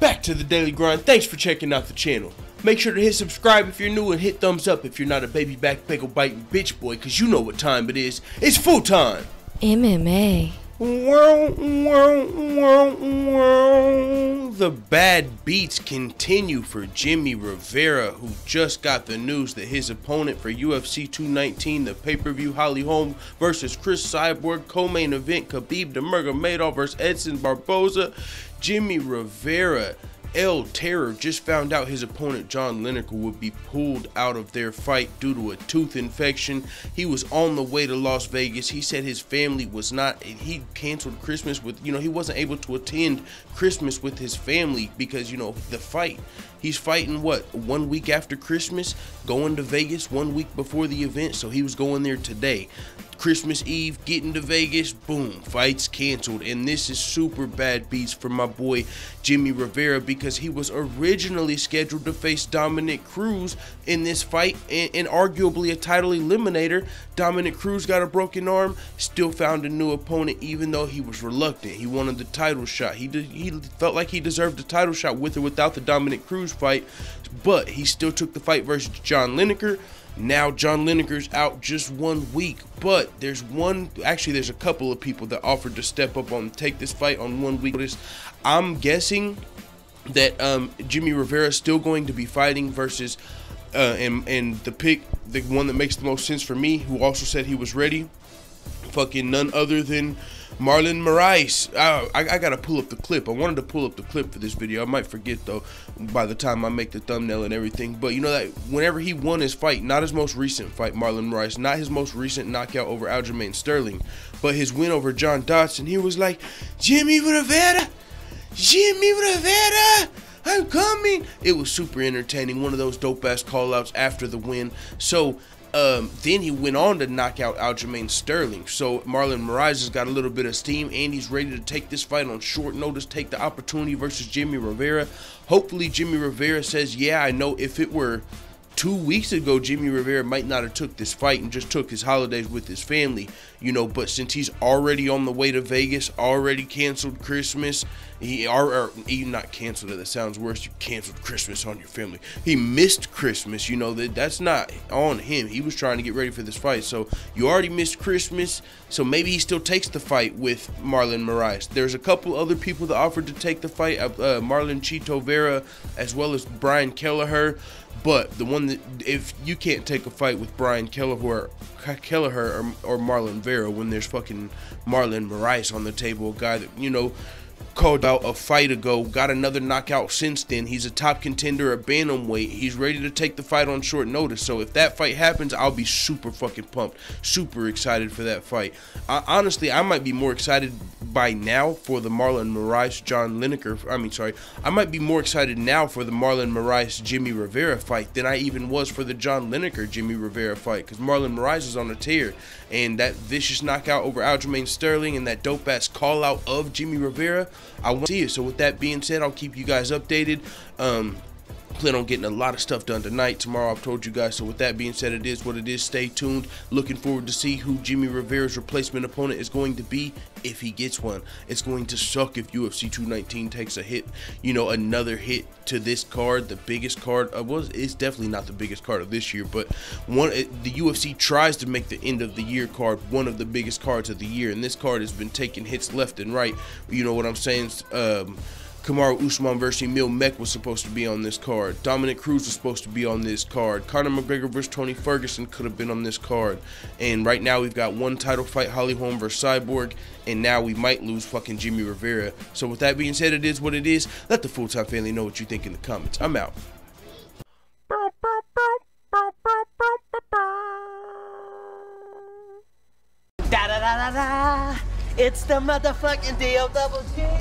back to the daily grind. Thanks for checking out the channel. Make sure to hit subscribe if you're new and hit thumbs up if you're not a baby back bagel biting bitch boy, cause you know what time it is. It's full time. MMA. The bad beats continue for Jimmie Rivera, who just got the news that his opponent for UFC 219, the pay-per-view Holly Holm versus Chris Cyborg co-main event, Khabib Nurmagomedov versus Edson Barboza. Jimmie Rivera, El Terror, just found out his opponent John Lineker would be pulled out of their fight due to a tooth infection. He was on the way to Las Vegas. He said his family was not, he canceled Christmas with, he wasn't able to attend Christmas with his family because, the fight. He's fighting, what, 1 week after Christmas, going to Vegas 1 week before the event, so he was going there today. Christmas Eve, getting to Vegas, boom, fights canceled. And this is super bad beats for my boy Jimmie Rivera because he was originally scheduled to face Dominick Cruz in this fight and arguably a title eliminator. Dominick Cruz got a broken arm, still found a new opponent even though he was reluctant. He wanted the title shot. He felt like he deserved the title shot with or without the Dominick Cruz fight, but he still took the fight versus John Lineker. Now John Lineker's out just 1 week, but there's a couple of people that offered to step up and take this fight on 1 week notice. I'm guessing that Jimmie Rivera is still going to be fighting versus and the one that makes the most sense for me, who also said he was ready, fucking none other than Marlon Moraes. I gotta pull up the clip. I wanted to pull up the clip for this video. I might forget though by the time I make the thumbnail and everything. But you know that whenever he won his fight, not his most recent fight, Marlon Moraes, not his most recent knockout over Aljamain Sterling, but his win over John Dodson, he was like, Jimmie Rivera, I'm coming. It was super entertaining. One of those dope ass call outs after the win. So then he went on to knock out Aljamain Sterling. So Marlon Moraes has got a little bit of steam and he's ready to take this fight on short notice, take the opportunity versus Jimmie Rivera. Hopefully Jimmie Rivera says, yeah, I know if it were 2 weeks ago, Jimmie Rivera might not have took this fight and just took his holidays with his family, but since he's already on the way to Vegas, already canceled Christmas, he not canceled it, that sounds worse, you canceled Christmas on your family. He missed Christmas, that's not on him. He was trying to get ready for this fight, so you already missed Christmas, so maybe he still takes the fight with Marlon Moraes. There's a couple other people that offered to take the fight, Marlon Chito Vera, as well as Brian Kelleher. But the one that, if you can't take a fight with Brian Kelleher or Marlon Vera when there's fucking Marlon Moraes on the table, a guy that, called out a fight ago, got another knockout since then. He's a top contender at bantamweight. He's ready to take the fight on short notice. So if that fight happens, I'll be super fucking pumped, super excited for that fight. Honestly, I might be more excited by now for the Marlon Moraes I might be more excited now for the Marlon Moraes Jimmie Rivera fight than I even was for the John Lineker Jimmie Rivera fight, because Marlon Moraes is on a tear, and that vicious knockout over Aljamain Sterling and that dope ass call out of Jimmie Rivera, I want to see it. So with that being said, I'll keep you guys updated. Plan on getting a lot of stuff done tonight. Tomorrow I've told you guys. So with that being said, it is what it is. Stay tuned. Looking forward to see who Jimmie Rivera's replacement opponent is going to be, if he gets one. It's going to suck if UFC 219 takes a hit, another hit to this card, the biggest card. It's definitely not the biggest card of this year, but the UFC tries to make the end of the year card one of the biggest cards of the year, and this card has been taking hits left and right. You know what I'm saying? Kamaru Usman versus Emil Meek was supposed to be on this card. Dominick Cruz was supposed to be on this card. Conor McGregor versus Tony Ferguson could have been on this card. And right now we've got one title fight, Holly Holm versus Cyborg, and now we might lose fucking Jimmie Rivera. So with that being said, it is what it is. Let the full-time family know what you think in the comments. I'm out. Da da da da da. It's the motherfucking DOG.